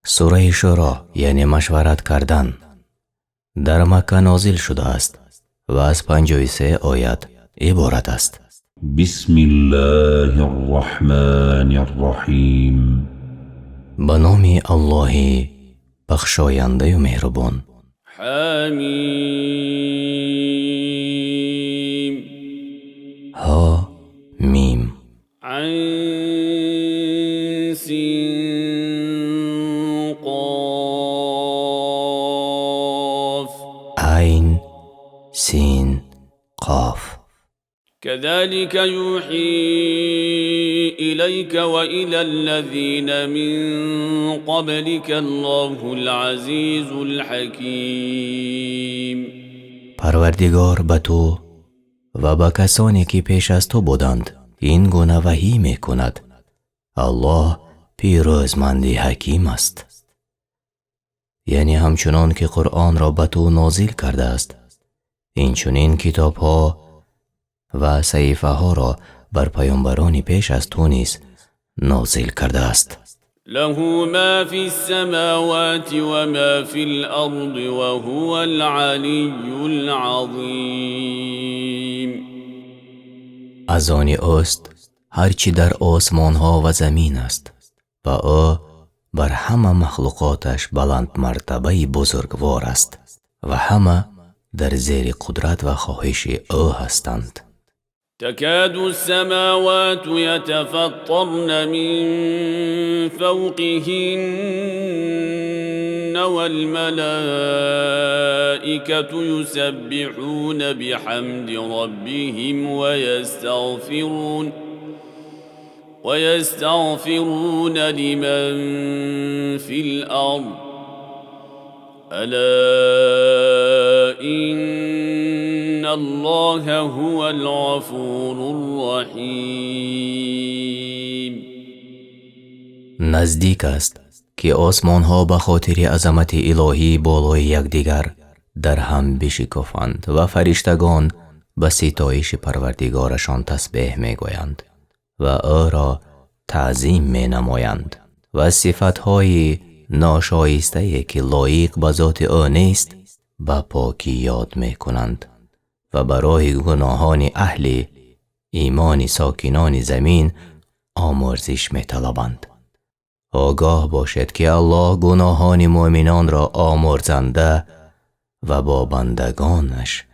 سوره شورا یعنی مشورت کردن در مکه نازل شده است و از 53 آیت عبارت است. بسم الله الرحمن الرحیم. به نام الله بخشاینده و مهربان. حمیم. ها میم. عین سین قاف. عین سین قاف. كذلك يوحي إليك وإلى الذين من قبلك الله العزيز الحكيم. پروردگار به تو و به کسانی که پیش از تو بودند این گونه وحی می کند. الله پیروزمند حکیم است. یعنی همچنان که قرآن را به تو نازل کرده است این چنین کتاب ها و صحیفه ها را بر پیامبرانی پیش از تو نیز نازل کرده است. له ما في السماوات وما في الأرض وهو العلي العظيم. از آن اوست هرچی در آسمان ها و زمین است و او بر همه مخلوقاتش بلند مرتبه بزرگوار است و همه در زیر قدرت و خواهش او هستند. تكاد السماوات يتفطرن من فوقهن والملائكة يسبحون بحمد ربهم ويستغفرون لمن في الأرض ألا إن الله هو الغفور الرحیم. نزدیک است که آسمان ها به خاطر عظمت الهی بالای یکدیگر در هم بشکافند و فرشتگان به ستایش پروردگارشان تسبیح می گویند و او را تعظیم می نمایند و صفتهای ناشایسته که لایق به ذات او نیست به پاکی یاد می کنند و برای گناهان اهل ایمان ساکنان زمین آمرزش می طلبند. آگاه باشد که الله گناهان مؤمنان را آمرزنده و با بندگانش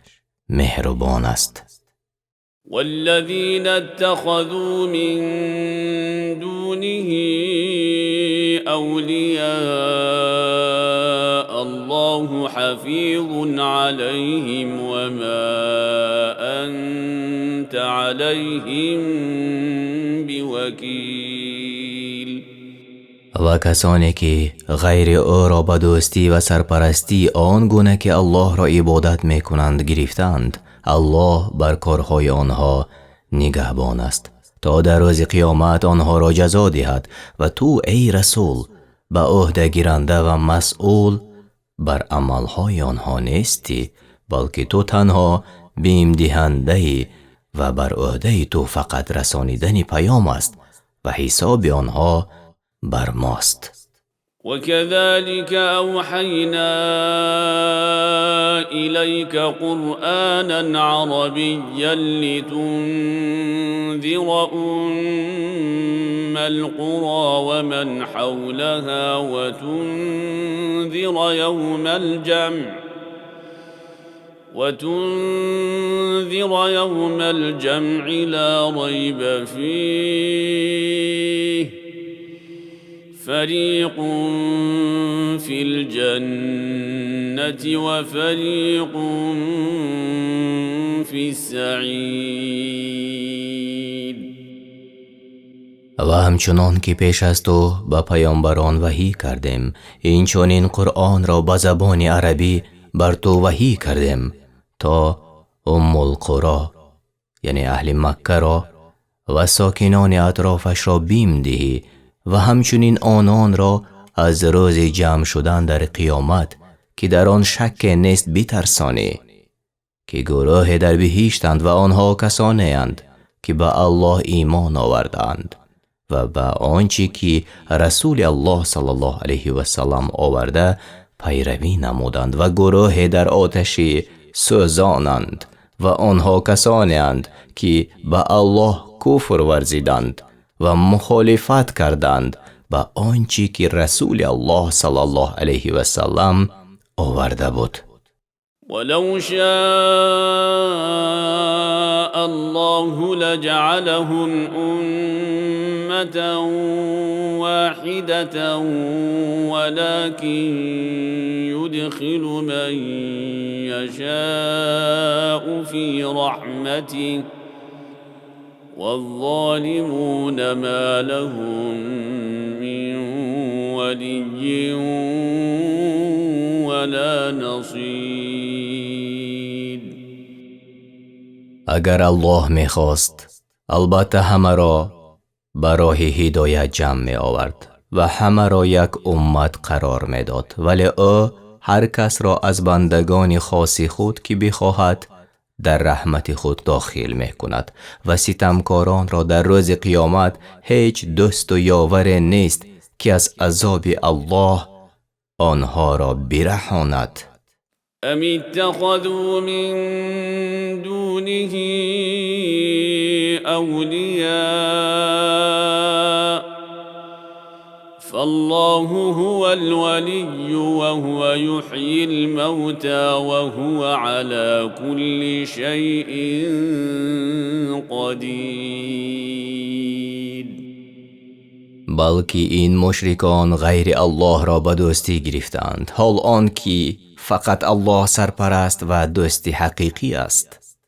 مهربان است. والذين اتخذوا من دونه أولياء الله حفيظ عليهم وما أنت عليهم بوكيل. و کسانی که غیر او را به دوستی و سرپرستی آن گونه که الله را عبادت می کنند گرفتند، الله بر کارهای آنها نگهبان است تا در روز قیامت آنها را جزا دهد و تو ای رسول به عهده گیرنده و مسئول بر عملهای آنها نیستی، بلکه تو تنها بیم دهنده و بر عهده تو فقط رسانیدن پیام است و حساب آنها بر ماست. وكذلك أوحينا إليك قرآنا عربيا لتنذر أم القرى ومن حولها وتنذر يوم الجمع لا ريب فيه فريق في الجنة وفريق في السعير. و همچنان که پیش از تو به پیامبران وحی کردیم این چنین قرآن را به زبان عربی بر تو وحی کردیم تا ام القرى یعنی اهل مکه را و ساکنان اطرافش را بیم دهی و همچنین آنان را از روز جمع شدن در قیامت که در آن شک نیست بترسانی که گروه در بهشتند و آنها کسانی اند که به الله ایمان آوردند و به آنچه که رسول الله صلی الله علیه و سلم آورده پیروی نمودند و گروه در آتش سوزانند و آنها کسانی اند که به الله کفر ورزیدند و مخالفت کردند به آنچه که رسول الله صلی الله علیه و سلم آورده بود. ولو شاء الله لجعلهم أمة واحدة ولكن يدخل من يشاء في رحمته والظالمون ما لهم من ولي ولا نصير. اگر الله میخواست البته همه را به راه هدایت جمع می آورد و همه را یک امت قرار می داد، ولی او هر کس را از بندگان خاص خود که بخواهد در رحمت خود داخل می کند و ستمکاران را در روز قیامت هیچ دوست و یاور نیست که از عذاب الله آنها را برهاند. ام اتخذوا من دونه اولیاء فالله هو الولي وهو يحيي الموتى وهو على كل شيء قدير. بلکه این مشرکان غیر الله را به دوستی گرفتند، حال آن که فقط الله سرپرست و دوستی حقیقی است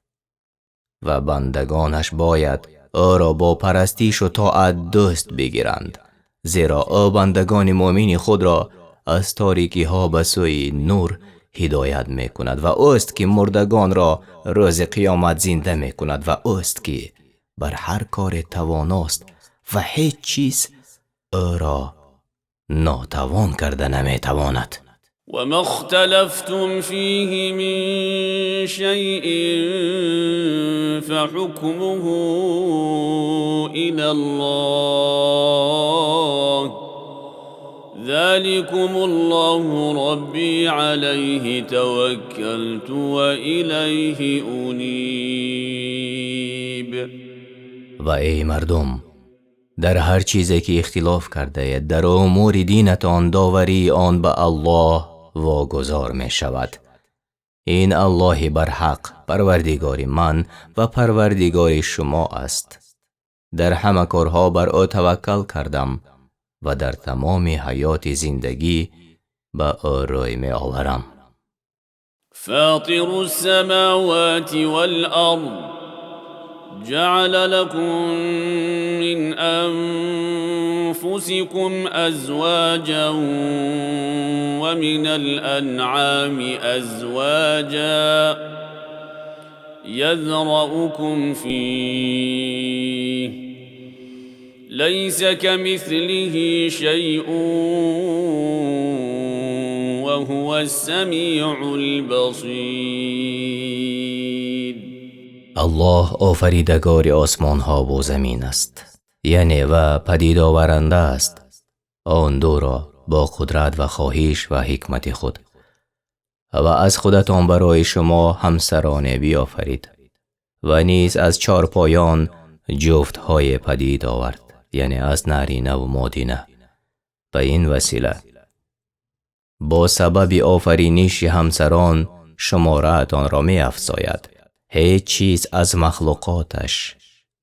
و بندگانش باید او را با پرستیش و طاعت دوست بگیرند، زیرا او بندگان مؤمن خود را از تاریکی ها به سوی نور هدایت می کند و اوست که مردگان را روز قیامت زنده می کند و اوست که بر هر کار تواناست و هیچ چیز او را ناتوان کرده نمی تواند. وما اختلفتم فيه من شيء فحكمه إلى الله ذلكم الله ربي عليه توكلت وإليه أنيب. و ای مردم، در هر چیزی که اختلاف کرده اید در امور دینتان داوری آن به الله واگذار می شود. این الله برحق پروردگار من و پروردگار شما است. در همه کارها بر او توکل کردم و در تمام حیات زندگی به او روی می آورم. فاطر السماوات والأرض جعل لكم من أنفسكم أزواجا ومن الأنعام أزواجا يذرأكم فيه ليس كمثله شيء وهو السميع البصير. الله آفریدگار آسمان ها و زمین است، یعنی و پدید آورنده است آن دو را با قدرت و خواهش و حکمت خود و از خودتان برای شما همسرانه بیافرید و نیز از چار پایان جفت های پدید آورد، یعنی از نارینه و مادینه. به این وسیله با سبب آفرینش همسران شماره‌تان را می افزاید. هیچ چیز از مخلوقاتش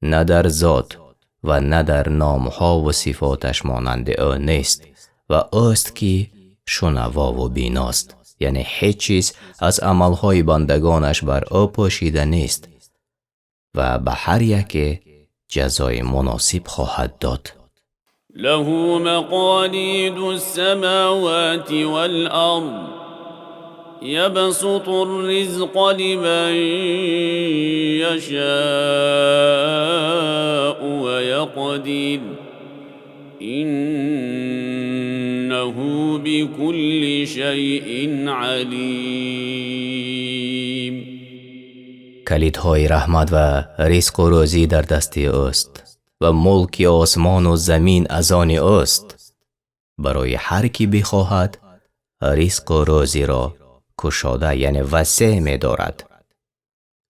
نه در ذات و نه در نامها و صفاتش مانند او نیست و اوست که شنوا و بیناست، یعنی هیچ چیز از عملهای بندگانش بر او پوشیده نیست و به هر یک جزای مناسب خواهد داد. له مقاليد السماوات والأرض يبسط الرزق لمن يشاء ويقدر إنه بكل شيء عليم. کلیدهای رحمت و رزق و روزی در دست اوست و ملک آسمان و زمین از آن اوست. برای هر کی بخواهد رزق و روزی را گشاده یعنی وسع می دارد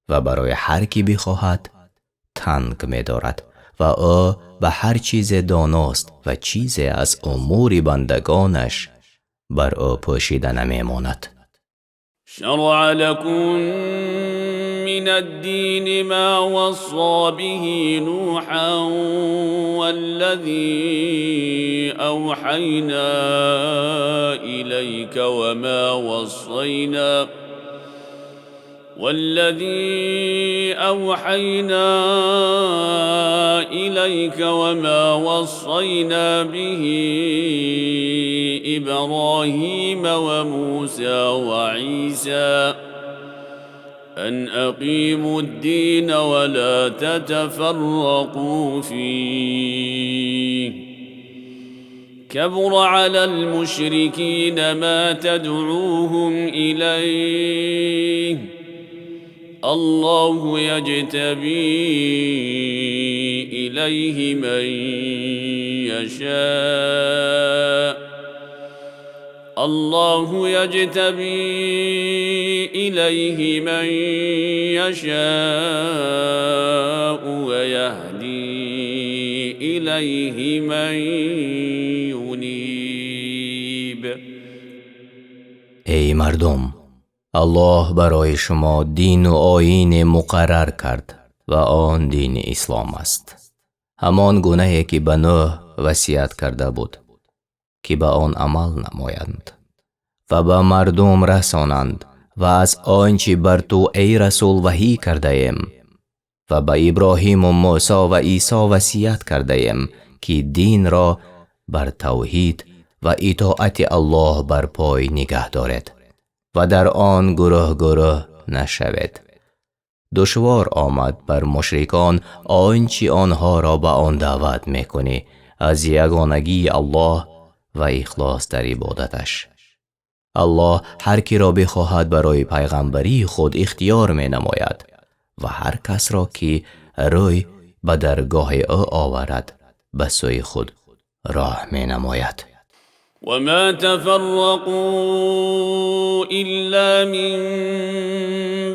و برای هر کی بخواهد تنگ می دارد و او به هر چیز داناست و چیزی از امور بندگانش بر او پوشیده نمی ماند. شرع لكم من الدين ما وصى به نوحا والذي أوحينا إليك وما وصينا به إبراهيم وموسى وعيسى أن أقيموا الدين ولا تتفرقوا فيه كبر على المشركين ما تدعوهم إليه الله يجتبي إليه من يشاء ويهدي إليه من ينيب. ای مردم، الله برای شما دین و آیین مقرر کرد و آن دین اسلام است. همان گونه‌ای که به نوح وصیت کرده بود که به آن عمل نمایند و به مردم رسانند و از آنچه بر تو ای رسول وحی کرده ایم و به ابراهیم و موسی و عیسی وصیت کرده ایم که دین را بر توحید و اطاعت الله بر پای نگه دارد و در آن گروه گروه نشوید. دشوار آمد بر مشرکان آنچه آنها را به آن دعوت میکنی از یگانگی الله و اخلاص در عبادتش. الله هر کی را بخواهد برای پیغمبری خود اختیار می نماید و هر کس را که روی به درگاه او آورد به سوی خود راه می نماید. وما تفرقوا إلا من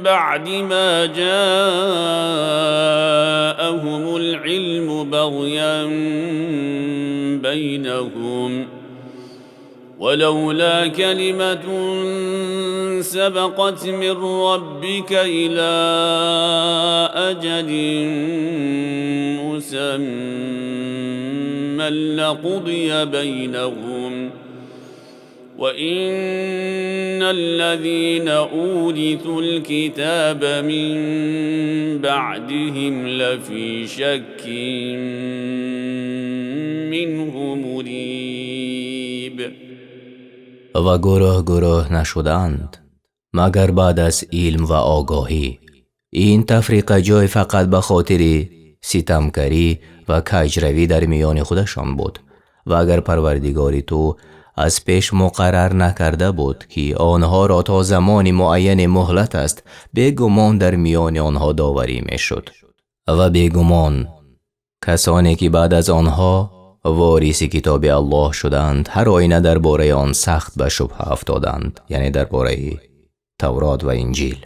بعد ما جاءهم العلم بغيا بينهم ولولا كلمة سبقت من ربك إلى أجل مسمى لقضي بينهم وإن الذين أورثوا الكتاب من بعدهم لفي شك منه مريب. و گروه گروه نشدند مگر بعد از علم و آگاهی. این تفریق جای فقط به خاطر ستمکاری و کجروی در میان خودشان بود و اگر پروردگاری تو از پیش مقرر نکرده بود که آنها را تا زمان معین مهلت است، بیگمان در میان آنها داوری می شد و بیگمان کسانی که بعد از آنها وارث کتاب الله شدند هر آینه درباره آن سخت به شبهه افتادند، یعنی درباره تورات و انجیل.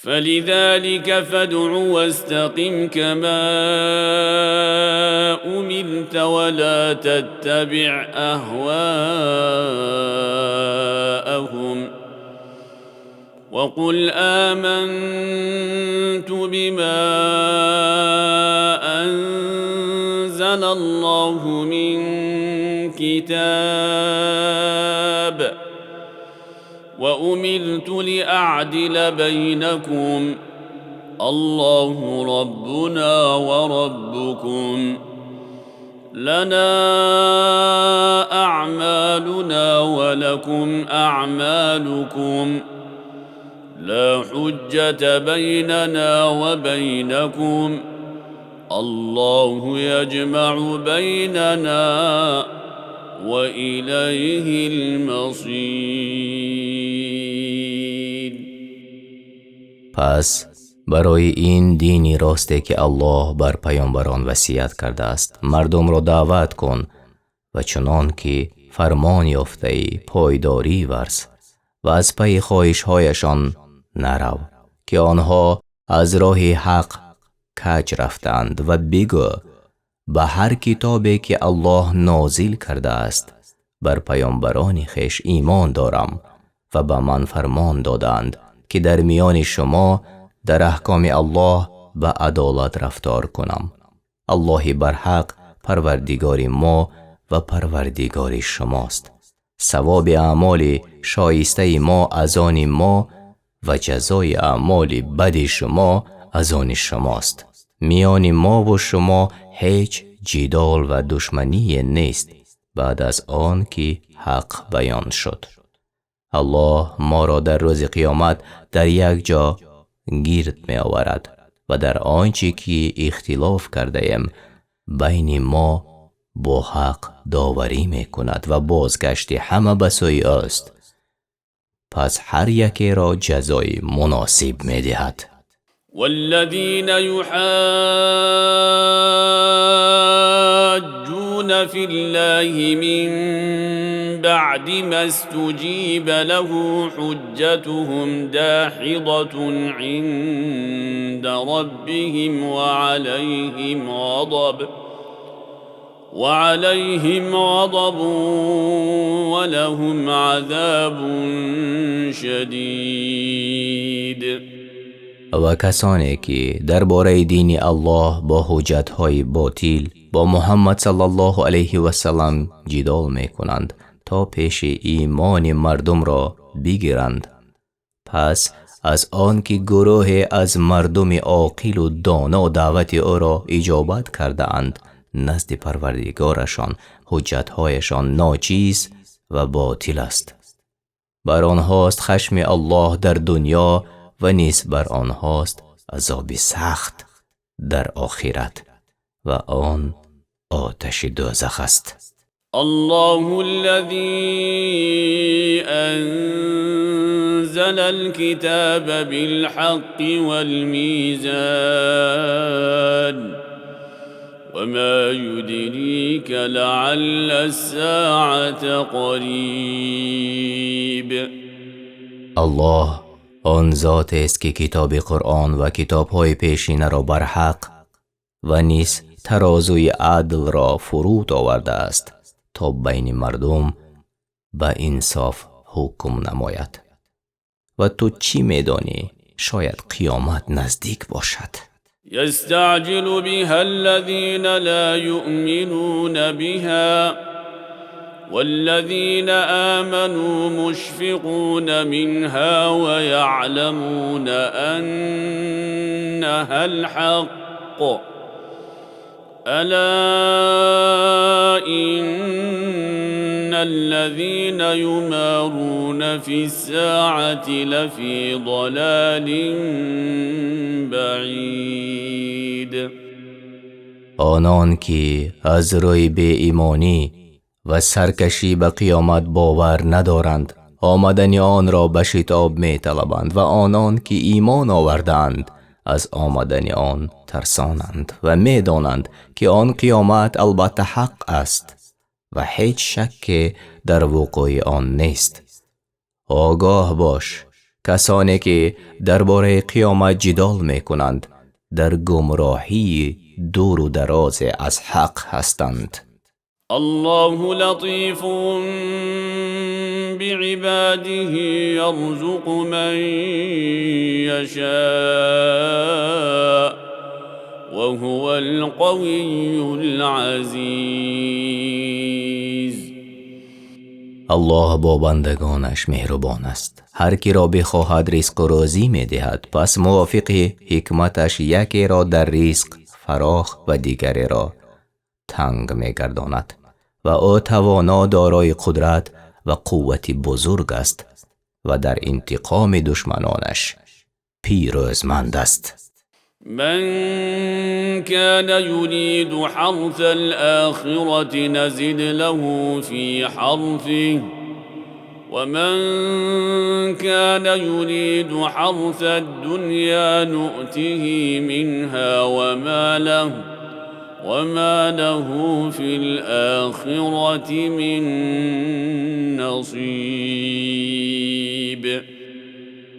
فلذلك فادع واستقم كما أمرت ولا تتبع أهواءهم وقل آمنت بما أنزل الله من كتاب وأمرت لأعدل بينكم الله ربنا وربكم لنا أعمالنا ولكم أعمالكم لا حجة بيننا وبينكم الله يجمع بيننا وإليه المصير. پس برای این دینی راسته که الله بر پیامبران وصیت کرده است مردم را دعوت کن و چنان که فرمان یافته‌ای پایداری ورز و از پی خواهش‌هایشان نرو که آنها از راه حق کج رفتند و بگو به هر کتابی که الله نازل کرده است بر پیامبران خویش ایمان دارم و به من فرمان دادند که در میان شما در احکام الله به عدالت رفتار کنم. الله برحق پروردگار ما و پروردگار شماست. ثواب اعمال شایسته ما از آن ما و جزای اعمال بد شما از آن شماست. میان ما و شما هیچ جدال و دشمنی نیست بعد از آن که حق بیان شد. الله ما را در روز قیامت در یک جا گرد می آورد و در آنچه که اختلاف کرده ایم بین ما با حق داوری می کند و بازگشت همه به سوی اوست. پس هر یکی را جزای مناسب می دهد. والذين يحاجون في الله من بعد ما استجيب له حجتهم داحضة عند ربهم وعليهم غضب ولهم عذاب شدید. و کسانی که درباره دین الله با حجت‌های باطل با محمد صلی الله علیه و سلم جدال می‌کنند تا پیش ایمان مردم را بگیرند، پس از آن که گروه از مردم عاقل و دانا دعوت او را اجابت کرده اند نزد پروردگارشان حجت‌هایشان ناچیز و باطل است. بر آنهاست خشم الله در دنیا و نیز بر آنهاست عذاب سخت در آخرت و آن آتش دوزخ است. الله الذي أنزل الكتاب بالحق والميزان وما يدريك لعل الساعة قريب. الله آن ذات است که کتاب قرآن و کتاب‌های پیشین را بر حق و نیز ترازوی عدل را فرود آورده است تا بین مردم به انصاف حکم نماید. و تو چی می‌دانی؟ شاید قیامت نزدیک باشد. يستعجل بها الذين لا يؤمنون بها والذين آمنوا مشفقون منها ويعلمون أنها الحق ألا إن الذين يمارون في الساعة لفي ضلال بعيد. آنان که از روی بی ایمانی و سرکشی به قیامت باور ندارند آمدن آن را به شتاب می طلبند و آنان که ایمان آوردند از آمدن آن ترسانند و می دانند که آن قیامت البته حق است و هیچ شک در وقوع آن نیست. آگاه باش، کسانی که درباره قیامت جدال می کنند در گمراهی دور و دراز از حق هستند. الله لطيف بعباده يرزق من يشاء وهو القوي العزيز. الله با بندگانش مهربان است. هر کی را بخواهد رزق و روزی می دهد، پس موافق حکمتش یکی را در رزق فراخ و دیگری را تنگ می گرداند و او توانا دارای قدرت و قوت بزرگ است و در انتقام دشمنانش پیروزمند است. من كان يريد حرث الآخرة نزد له في حرثه ومن كان يريد حرث الدنيا نؤته منها وما له في الآخرة من نصیب.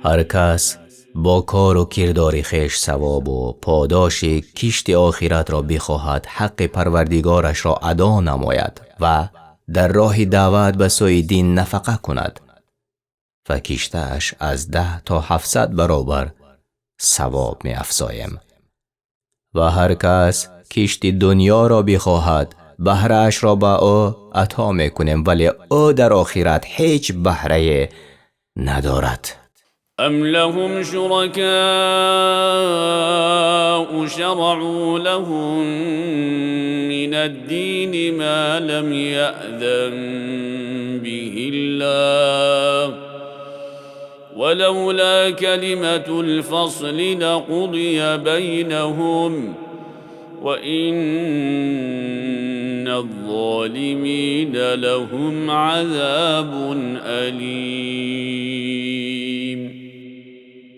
هر کس با کار و کردار خویش ثواب و پاداش کشت آخرت را بخواهد، حق پروردگارش را ادا نماید و در راه دعوت به سوی دین نفقه کند و کشته‌اش از 10 تا 700 برابر ثواب می افزایم. و هر کس کشت دنیا را بخواهد، بهره‌اش را به او عطا می کنیم، ولی او در آخرت هیچ بهره ندارد. ام لهم شركاء شرعوا لهم من الدين ما لم يأذن به الله ولولا كلمة الفصل لقضي بينهم وإن الظالمين لهم عذاب أليم.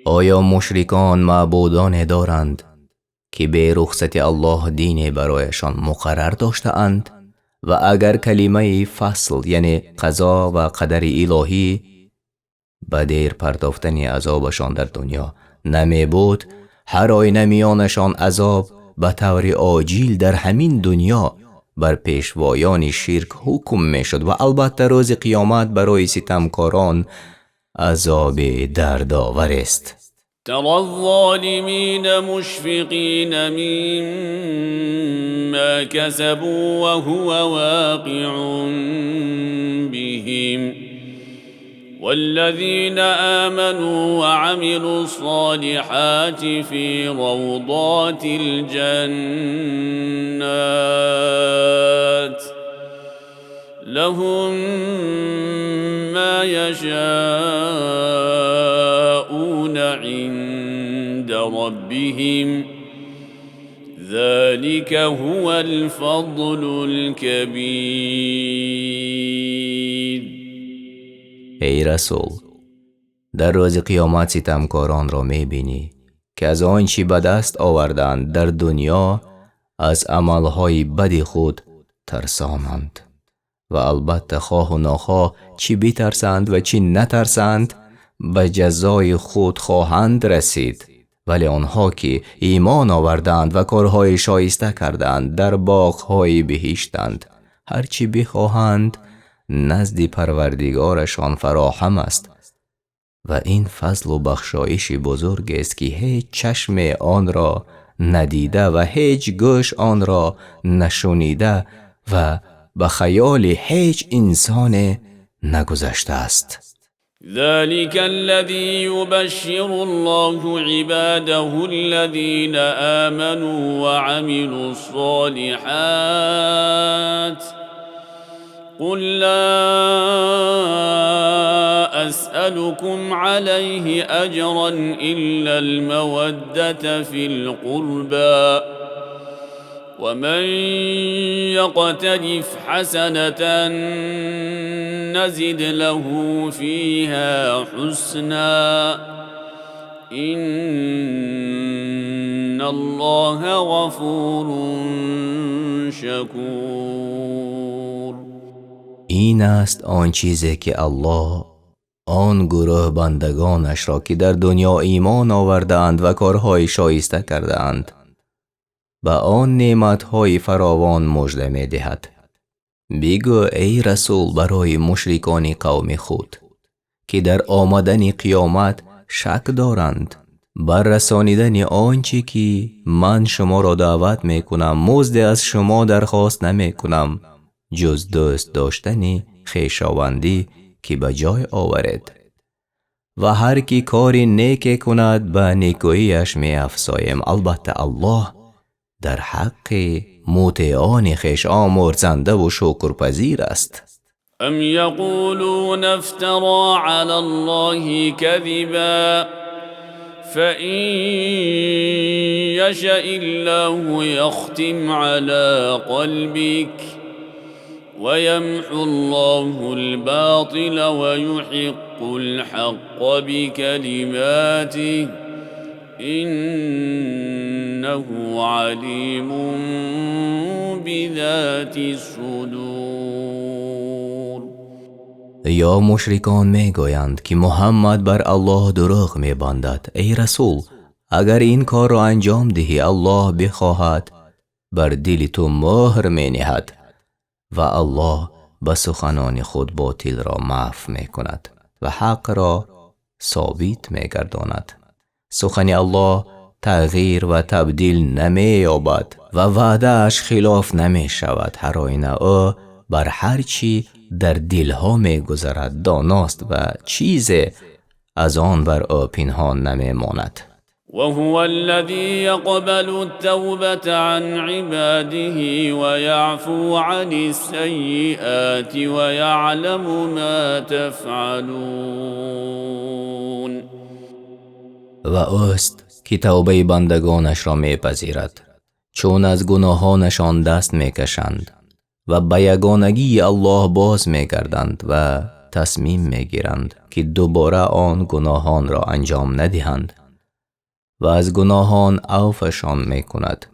آیا مشرکان معبودان دارند که به رخصت الله دین برایشان مقرر داشته اند و اگر کلمه فصل یعنی قضا و قدر الهی به دیر پرداختن عذابشان در دنیا نمی بود، هر آینه میانشان عذاب به طور عاجل در همین دنیا بر پیشوایان شرک حکم می شد و البته روز قیامت برای ستمکاران عذاب دردآور است. ترى الظالمين مشفقين مما كسبوا وهو واقع بهم والذين آمنوا وعملوا الصالحات في روضات الجنات لهم ما يشاءون عند ربهم ذلك هو الفضل الكبير. ای رسول، در روز قیامت ستمکاران را می بینی که از آنچه به دست آوردند در دنیا از عملهای بد خود ترسانند و البته خواه و ناخواه چی بترسند و چی نترسند به جزای خود خواهند رسید. ولی آنها که ایمان آوردند و کارهای شایسته کردند در باغهای بهشتند، هرچی بخواهند نزد پروردگارشان فراهم است و این فضل و بخشایش بزرگ است که هیچ چشم آن را ندیده و هیچ گوش آن را نشنیده و به خیال هیچ انسان نگذشته است. ذلك الذي يبشر الله عباده الذين آمنوا وعملوا الصالحات قل لا أسألكم عليه أجرا إلا المودة في القربى ومن يقترف حسنة نزد له فيها حسنا إن الله غفور شكور. این است آن چیزی که الله آن گروه بندگانش را که در دنیا ایمان آوردند و کارهای شایسته کردند به آن نعمتهای فراوان مژده می دهد. بگو ای رسول برای مشرکان قوم خود که در آمدن قیامت شک دارند، بر رسانیدن آنچه که من شما را دعوت می کنم مزد از شما درخواست نمی کنم جز دوست داشتن خویشاوندی که به جای آورد و هر کی کاری نیک کند به نیکوییش می افزایم. البته الله در حق مطیعان خویش آمرزنده و شکرپذیر است. ام یقولون افترى علی الله کذبا فإن يشأ الله يختم على قلبك ويمحو الله الباطل ويحق الحق بكلماته إنه عليم بذات الصدور. یا مشرکان می گویند که محمد بر الله دروغ می بندد. ای رسول، اگر این کار را انجام دهی الله بخواهد بر دل تو مهر می نهد و الله به سخنان خود باطل را محو می کند و حق را ثابت می گرداند. سخن الله تغییر و تبدیل نمی یابد و وعده اش خلاف نمی شود. هر آینه او بر هر چی در دلها می گذرد داناست و چیز از آن بر او پنهان نمی ماند. وهو الذي يقبل التوبة عن عباده ويعفو عن السيئات ويعلم ما تفعلون. و اوست که توبه بندگانش را می پذیرد چون از گناهانشان دست می کشند و به یگانگی الله باز می گردند و تصمیم می گیرند که دوباره آن گناهان را انجام ندهند و از گناهان عفوشان می کند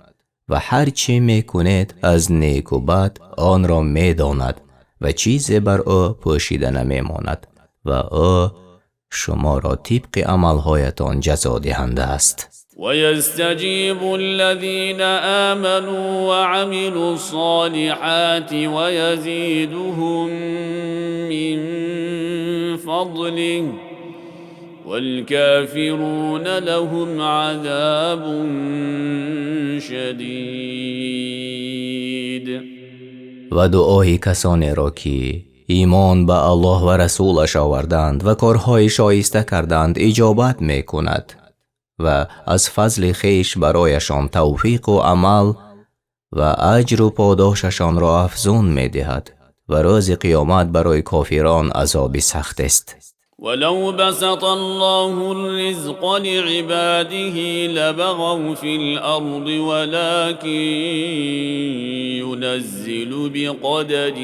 و هر چی می کند از نیک و بد آن را می داند و چیزی بر او پوشیده نمی ماند و او شما را طبق عملهایتان جزا دهنده است. ويستجيب الذين آمنوا وعملوا الصالحات ويزيدهم من فضله والكافرون لهم عذاب شدید. و دعای کسانی را که ایمان به الله و رسولش آوردند و کارهای شایسته کردند اجابت می کند و از فضل خیش برایشان توفیق و عمل و اجر و پاداششان را افزون می دهد و روز قیامت برای کافران عذاب سخت است. ولو بسط الله الرزق لعباده لبغوا في الأرض ولكن ينزل بقدر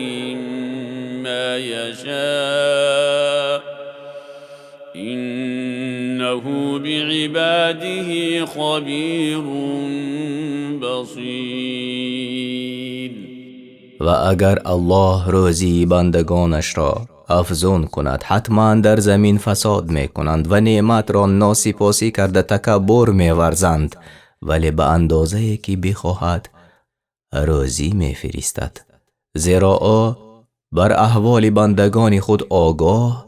ما يشاء إنه بعباده خبير بصير. و اگر الله روزی بندگانش را افزون کند حتما در زمین فساد می کنند و نعمت را ناسپاسی کرده تکبر می ورزند، ولی به اندازه که بخواهد روزی می فرستد، زیرا او بر احوال بندگان خود آگاه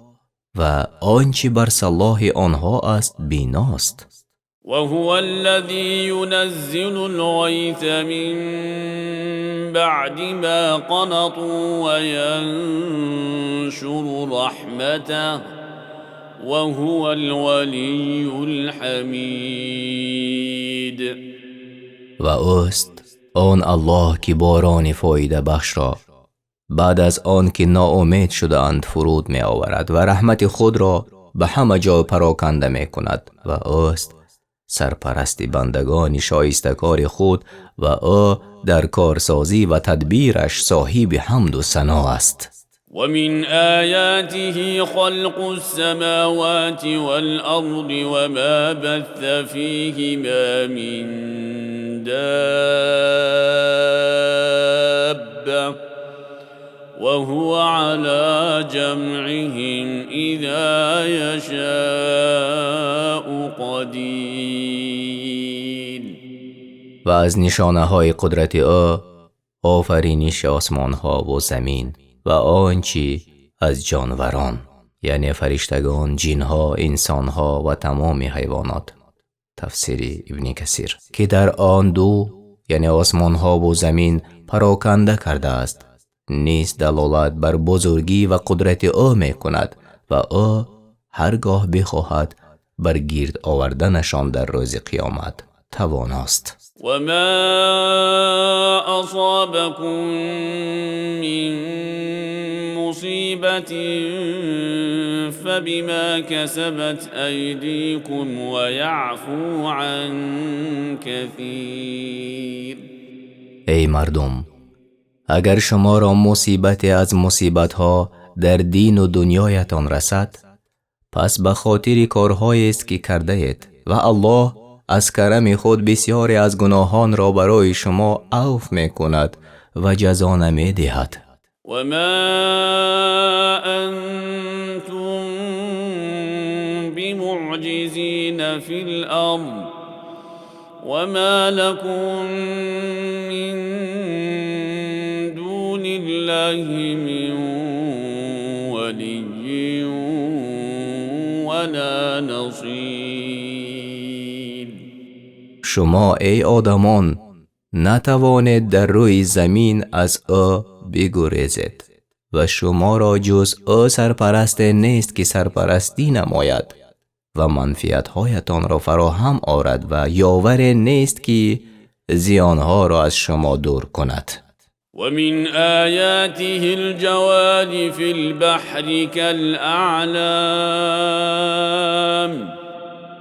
و آنچه بر صلاح آنها است بیناست. وهو الذي ينزل الغيث من بعد ما قنطوا وينشر رحمته وهو الولي الحمید. و اوست آن الله که باران فایده بخش را بعد از آن که ناامید شدند فرود می آورد و رحمت خود را به همه جا پراکنده می کند و اوست سرپرست بندگان شایستگار خود و او در کارسازی و تدبیرش صاحب حمد و ثنا است. ومن آياته خلق السماوات والأرض وما بث فيهما من دابة وهو على جمعهم إذا يشاء قدير. و از نشانه های قدرت او آفرینش آسمان ها و زمین و آنچه از جانوران یعنی فرشتگان، جنها، انسان ها و تمام حیوانات. تفسیر ابن کثیر که در آن دو یعنی آسمان ها و زمین پراکنده کرده است نیز دلالت بر بزرگی و قدرت او می کند و او هرگاه بخواهد بر گرد آوردنشان در روز قیامت تواناست. وما أصابكم من مصيبة فبما كسبت أيديكم ويعفو عن كثير. ای مردم، اگر شما را مصیبت از مصیبت‌ها در دین و دنیایتان رسد، پس به خاطر کارهایی است که کرده اید و الله از کرم خود بسیاری از گناهان را برای شما عفو می‌کند و جزا نمی‌دهد. وما أنتم بمعجزين في الأرض وما لكم من دون الله من ولي ولا نصير. شما ای آدمان نتوانید در روی زمین از او بگریزید و شما را جز او سرپرست نیست که سرپرستی نماید و منفعت‌هایتان را فراهم آورد و یاور نیست که زیانها را از شما دور کند. ومن آياته الجوار في البحر كالأعلام.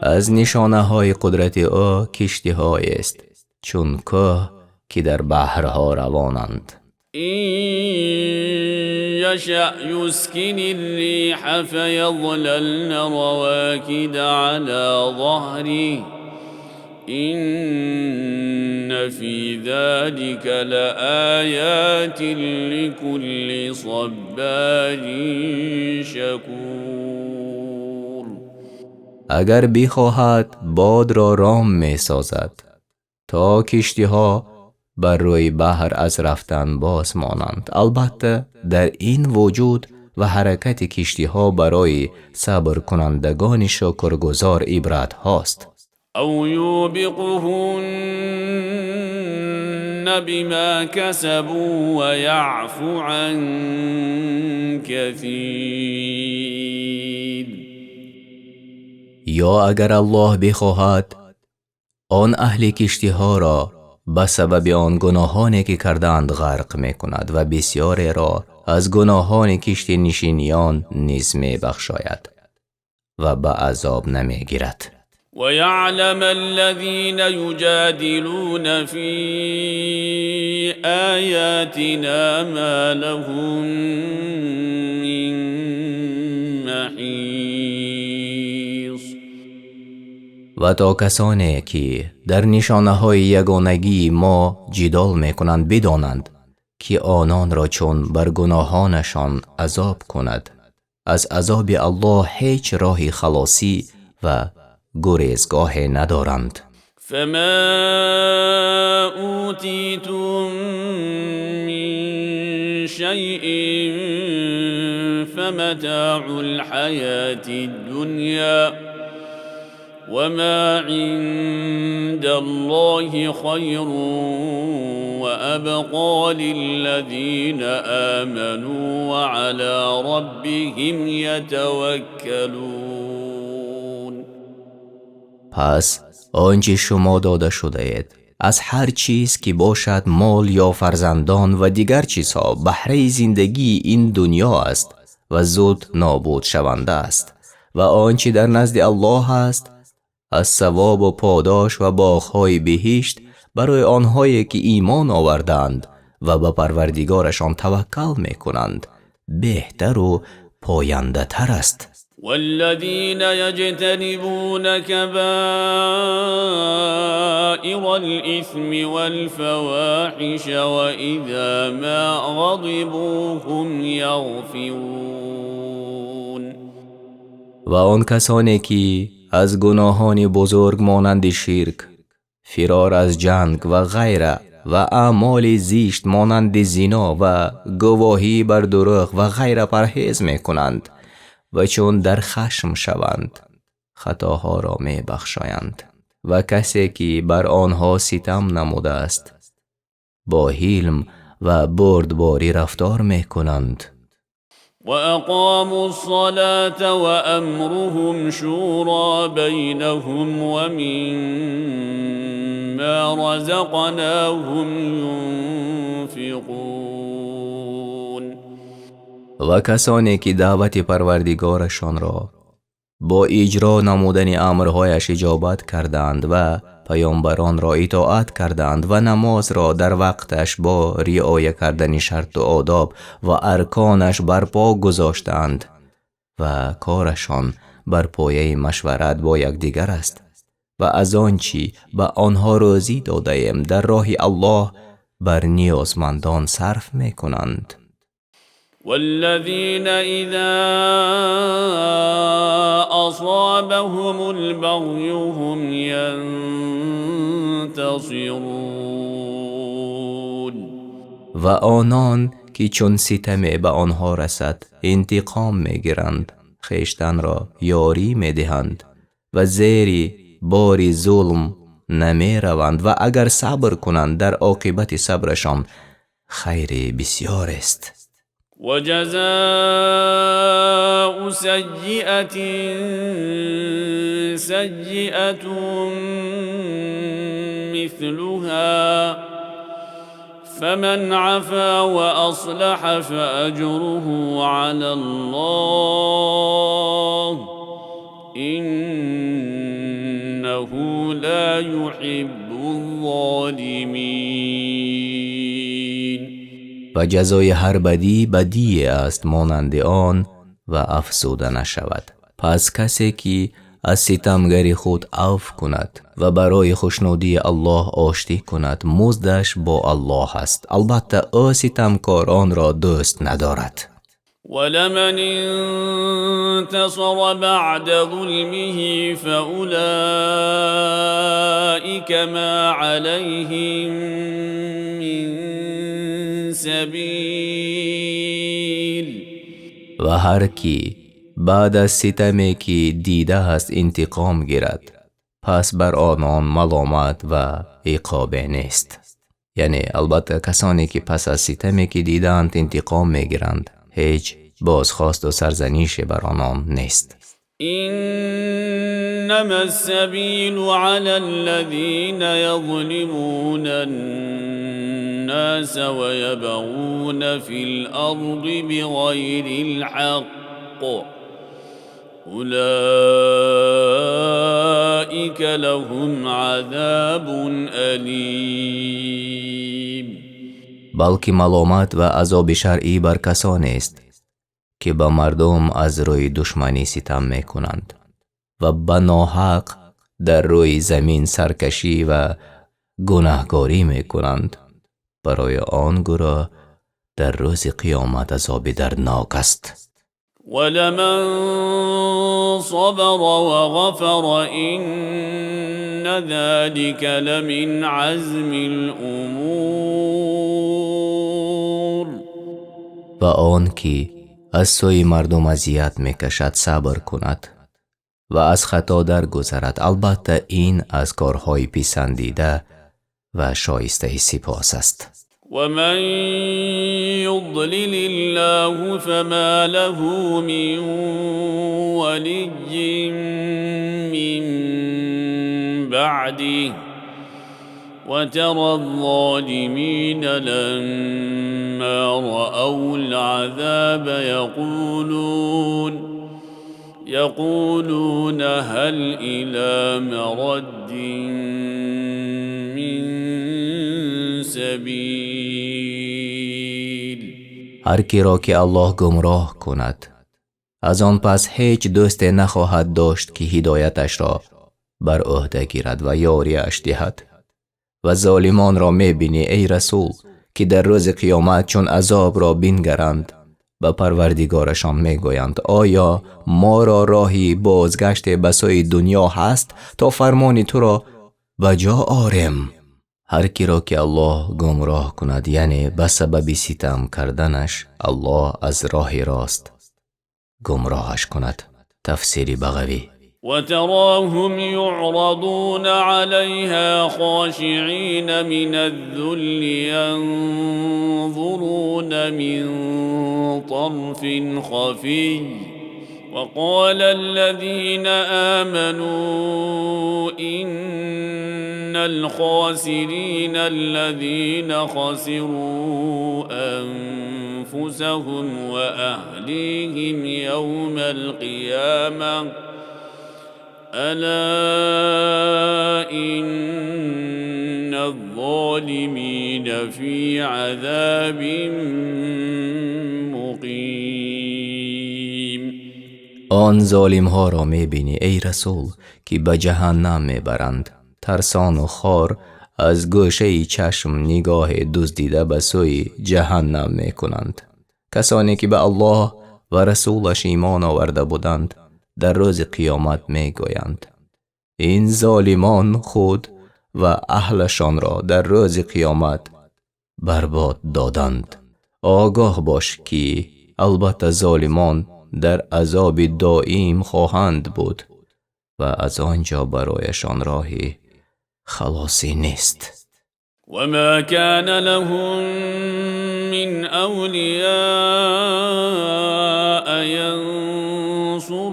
از نشانه های قدرت او کشتی های است چون کوه که در بحرها روانند. يشأ يسكن الريح فيظللن رواكد على ظهره إن في ذلك لآيات لكل صبار شكور. اگر بخواهد باد را رام می سازد تا کشتی ها بر روی بحر از رفتن باز مانند. البته در این وجود و حرکت کشتی ها برای صبر کنندگان شکرگزار عبرت هاست. او یوبقهن بما كسبوا ويعفو عن كثير. یا اگر الله بخواهد آن اهل کشتی ها را به سبب آن گناهانی که کردند غرق می کند و بسیاری را از گناهان کشتی نشینیان نیز می بخشاید و به عذاب نمی گیرد. ويعلم الذين يجادلون في آياتنا ما لهم من محيص. و تا کسانی که در نشانه های یگانگی ما جدال می کنند بدانند که آنان را چون بر گناهانشان عذاب کند از عذاب الله هیچ راه خلاصی و گریزگاه ندارند. فما اوتیتم من شیء فمتاع الحیاة الدنیا وما عند الله خير وأبقى للذين آمنوا وعلى ربهم يتوكلون. پس آنچه شما داده شده اید از هر چیز که باشد مال یا فرزندان و دیگر چیزها بهره زندگی این دنیا است و زود نابود شونده است و آنچه در نزد الله است از ثواب و پاداش و باغ‌های بهشت برای آنهایی که ایمان آوردند و به پروردگارشان توکل می‌کنند بهتر و پاینده تر است. والذين يجتنبون كبائر الإثم والفواحش وإذا ما غضبوا هم يغفرون. و آن کسانی که از گناهان بزرگ مانند شرک، فرار از جنگ و غیره و اعمال زشت مانند زنا و گواهی بر دروغ و غیره پرهیز می‌کنند و چون در خشم شوند خطاها را می بخشایند و کسی که بر آنها ستم نموده است با حلم و بردباری رفتار می کنند. وأقاموا الصلاة وأمرهم شورى بينهم ومما رزقناهم ينفقون. و کسانی که دعوت پروردگارشان را با اجرا نمودن امرهایش اجابت کردند و پیامبران را اطاعت کردند و نماز را در وقتش با رعایت کردن شرط و آداب و ارکانش برپا گذاشتند و کارشان بر پایه مشورت با یکدیگر است و از آنچی به آنها روزی داده ایم در راه الله بر نیازمندان صرف می کنند. والذين إذا أصابهم البغي هم ينتصرون و آنان که چون ستم به آنها رسد انتقام می گیرند، خویشتن را یاری می دهند و زیر بار ظلم نمی روند و اگر صبر کنند در عاقبت صبرشان خیر بسیار است. وجزاء سيئة سيئة مثلها فمن عفا وأصلح فأجره على الله إنه لا يحب الظالمين. و جزای هر بدی بدی است مانند آن و افسوده نشود. پس کسی که از ستمگری خود عفو کند و برای خوشنودی الله آشتی کند مزدش با الله است، البته او ستمکاران را دوست ندارد. ولمن انتصر بعد ظلمه فأولئك ما عليهم من سبیل. و هر کی بعد از ستمی که دیده است انتقام گیرد پس بر آنان ملامت و عقاب نیست. یعنی البته کسانی که پس از ستمی که دیدند انتقام میگیرند هیچ بازخواست و سرزنش بر آنان نیست. انما السبیل علی الذین یظلمون الناس ويبغون في الأرض بغير الحق أولئك لهم عذاب أليم. بلکه ملامت و عذاب شرعی بر کسانی است که به مردم از روی دشمنی ستم می کنند و به ناحق در روی زمین سرکشی و گناهکاری می کنند. برای آن گروه در روز قیامت عذاب دردناک است. ولمن صبر وغفر إن ذلك لمن عزم الأمور. و آن که از سوی مردم اذیت میکشد صبر کند و از خطا درگذرد، البته این از کارهای پسندیده و شایسته سپاس است. ومن يضلل الله فما له من ولي من بعده وترى الظالمين لما رأوا العذاب يقولون هل إلى مرد من سبيل. هر کی را که الله گمراه کند از آن پس هیچ دوست نخواهد داشت که هدایتش را بر عهده گیرد و یاریش دهد. و ظالمان را میبینی ای رسول که در روز قیامت چون عذاب را بینگرند به پروردگارشان میگویند آیا ما را راهی بازگشت به سوی دنیا هست تا فرمان تو را بجا آریم؟ هر کی را که الله گمراه کند یعنی به سبب ستم کردنش الله از راه راست گمراهش کند. تفسیر بغوی. وتراهم يعرضون عليها خاشعين من الذل ينظرون من طرف خفي وقال الذين آمنوا إن الخاسرين الذين خسروا أنفسهم وأهليهم يوم القيامة الا ان الظالمین فی عذاب مقیم. آن ظالم ها را می بینی ای رسول که به جهنم می برند، ترسان و خار از گوشه چشم نگاه دزدیده به سوی جهنم می کنند. کسانی که به الله و رسولش ایمان آورده بودند در روز قیامت می گویند این ظالمان خود و اهلشان را در روز قیامت برباد دادند. آگاه باش که البته ظالمان در عذاب دائم خواهند بود و از آنجا برایشان راهی خلاصی نیست. وما كان لهم من أولياء ينصرونهم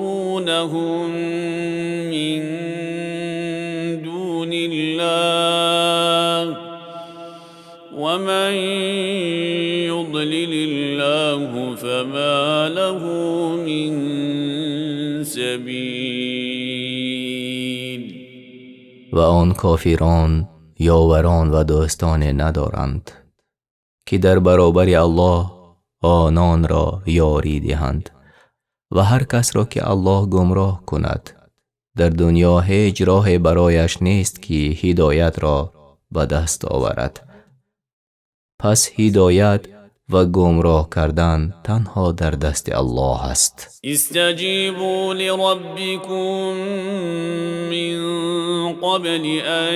من دون الله ومن يضلل الله فما له من سبيل. و آن کافران یاوران و دوستان ندارند که در برابر الله آنان را یاری دهند و هر کس را که الله گمراه کند در دنیا هیچ راه برایش نیست که هدایت را به دست آورد. پس هدایت و گمراه کردن تنها در دست الله است. استجیبوا لربکم من قبل ان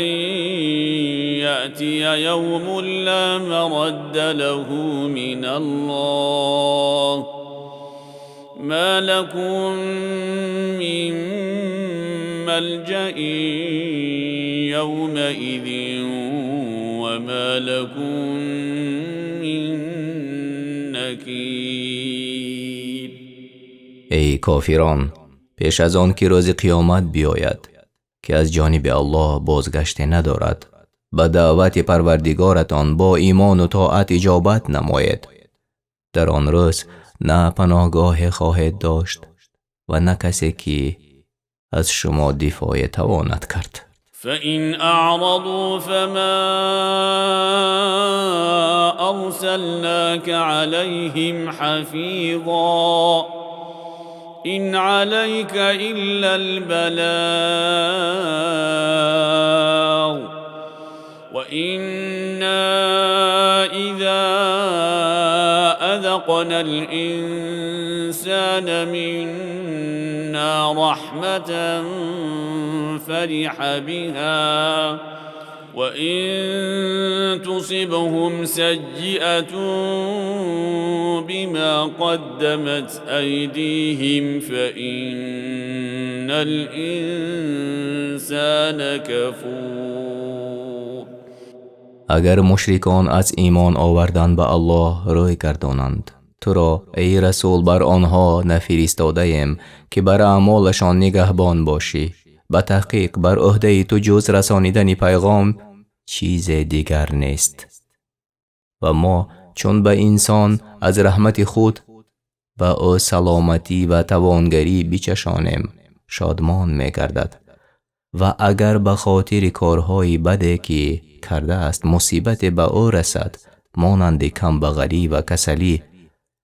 یأتی یوم لا مرد له من الله ما لكم من ملجأ یومئذ وما لكم من نکیر. ای کافران، پیش از آن که روز قیامت بیاید که از جانب الله بازگشت ندارد، به دعوت پروردگارتان با ایمان و طاعت اجابت نماید. در آن روز نه پناهگاه خواهد داشت و نه کسی که از شما دفاع تواند کرد. فإن أعرضوا فما أرسلناك عليهم حفيظا إن عليك إلا البلاغ وإنا إذا أذقنا الإنسان منا رحمة فرح بها وإن تصبهم سيئة بما قدمت أيديهم فإن الإنسان كفور. اگر مشرکان از ایمان آوردن به الله روی گردانند، تو را ای رسول بر آنها نفرستاده ایم که بر اعمالشان نگهبان باشی. به تحقیق بر عهده تو جز رسانیدن پیغام چیز دیگر نیست و ما چون به انسان از رحمت خود به او سلامتی و توانگری بچشانیم شادمان می‌گردد و اگر به خاطر کارهای بدی که کرده است مصیبت به او رسد مانند کمبغلی و کسلی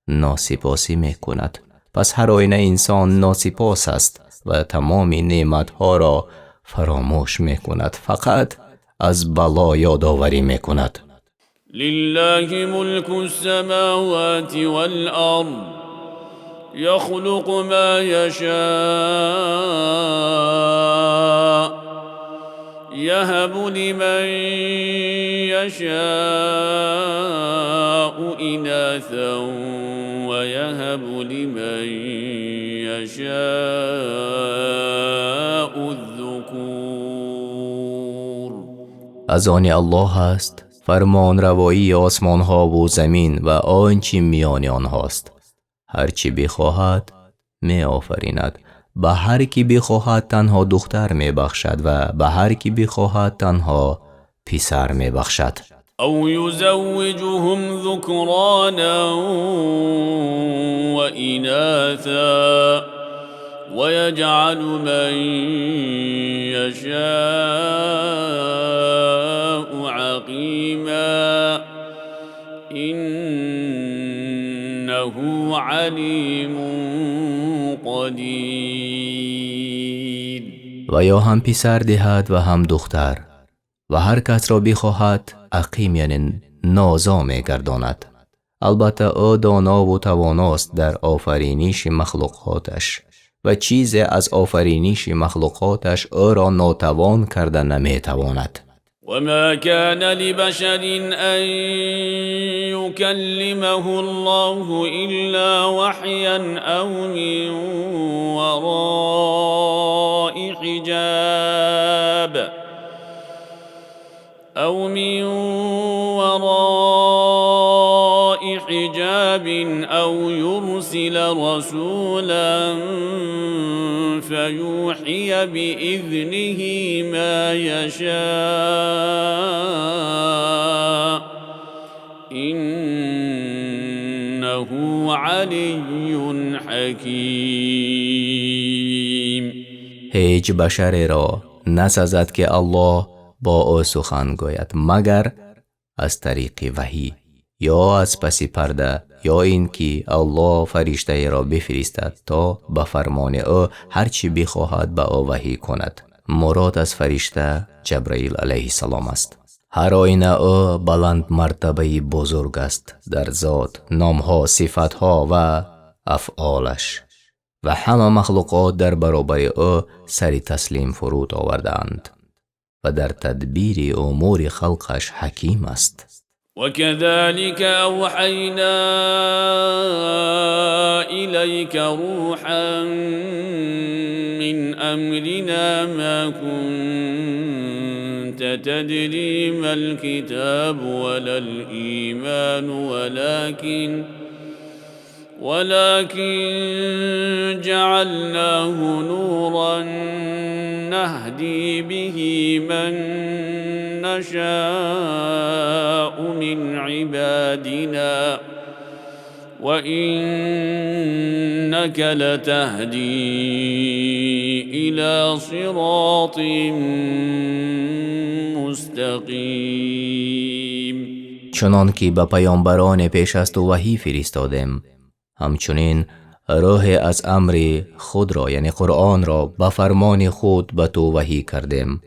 ناسپاسی می‌کند. پس هر آینه انسان ناسپاس است و تمام نعمتها را فراموش می‌کند، فقط از بلا یادآوری می‌کند. لله ملك السماوات والأرض يخلق ما يشاء يهب لمن يشاء إناثا ويهب لمن يشاء الذكور. از آن الله است فرمان روایی آسمان ها و زمین و آنچه میان آنهاست. هرچی بخواهد می آفریند، به هر کی بخواهد تنها دختر می بخشد و به هر کی بخواهد تنها پسر می بخشد. او یزوجهم ذکرانا و اناثا ويجعل من يشاء عقيما إنه عليم قدیر. و یا هم پسر دهد و هم دختر و هر کس را بخواهد عقیم یعنی نازا می گرداند. البته او دانا و تواناست در آفرینش مخلوقاتش و چیز از آفرینش مخلوقاتش او را ناتوان کرده نمی تواند. وما كان لبشر أن يكلمه الله إلا وحيا أو من وراء حجاب أو يرسل رسولا فيوحي بإذنه ما يشاء إنه علي حكيم. هیچ بشر را نسازد که الله با او سخن گوید مگر از طریق وحی یا از پس پرده یا اینکه الله فرشته را بفرستد تا به فرمان او هرچی بخواهد به او وحی کند. مراد از فرشته جبرائیل علیه السلام است. هر آینه او بلند مرتبه بزرگ است در ذات، نامها، صفتها و افعالش و همه مخلوقات در برابر او سر تسلیم فرود آوردند و در تدبیر امور خلقش حکیم است. وكذلك أوحينا إليك روحا من أمرنا ما كنت تدري ما الكتاب ولا الإيمان ولكن جعلناه نورا نهدي به من نشاء من عبادنا وإنك لتهدي إلى صراط مستقیم. چنان که به پیامبران پیش از تو وحی فرستادیم، همچنین راه از امر خود را یعنی قرآن را به فرمان خود به تو وحی کردیم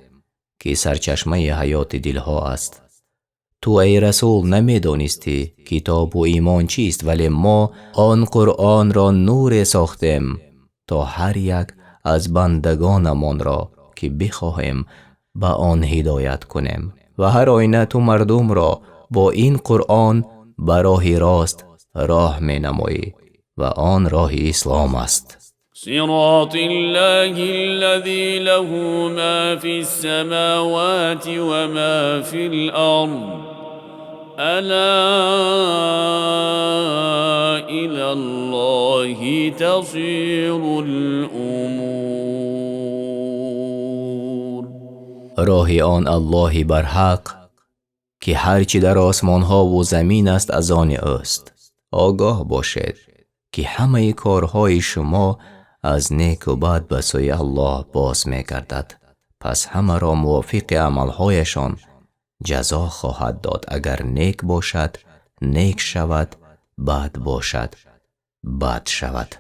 که سرچشمه حیات دلها است. تو ای رسول نمی دانستی کتاب و ایمان چیست، ولی ما آن قرآن را نور ساختیم تا هر یک از بندگانمان را که بخواهیم به آن هدایت کنیم و هر آینه تو مردم را با این قرآن به راه راست راه می نمایی و آن راه اسلام است. صراط الله الذي له ما في السماوات وما في الأرض ألا إلى الله تصير الأمور. راه آن الله برحق که هرچی در آسمان ها و زمین است از آن اوست. آگاه باشید که همه کارهای شما از نیک و بد به سوی الله باز می گردد، پس همه را موافق عملهایشان جزا خواهد داد. اگر نیک باشد نیک شود، بد باشد بد شود.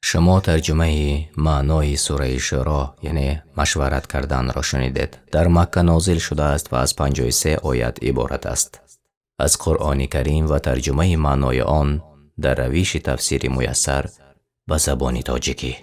شما ترجمه معنای سوره شورا یعنی مشورت کردن را شنیدید. در مکه نازل شده است و از 53 آیت عبارت است. از قرآن کریم و ترجمه معنای آن در روش تفسیر میسر به زبان تاجیکی.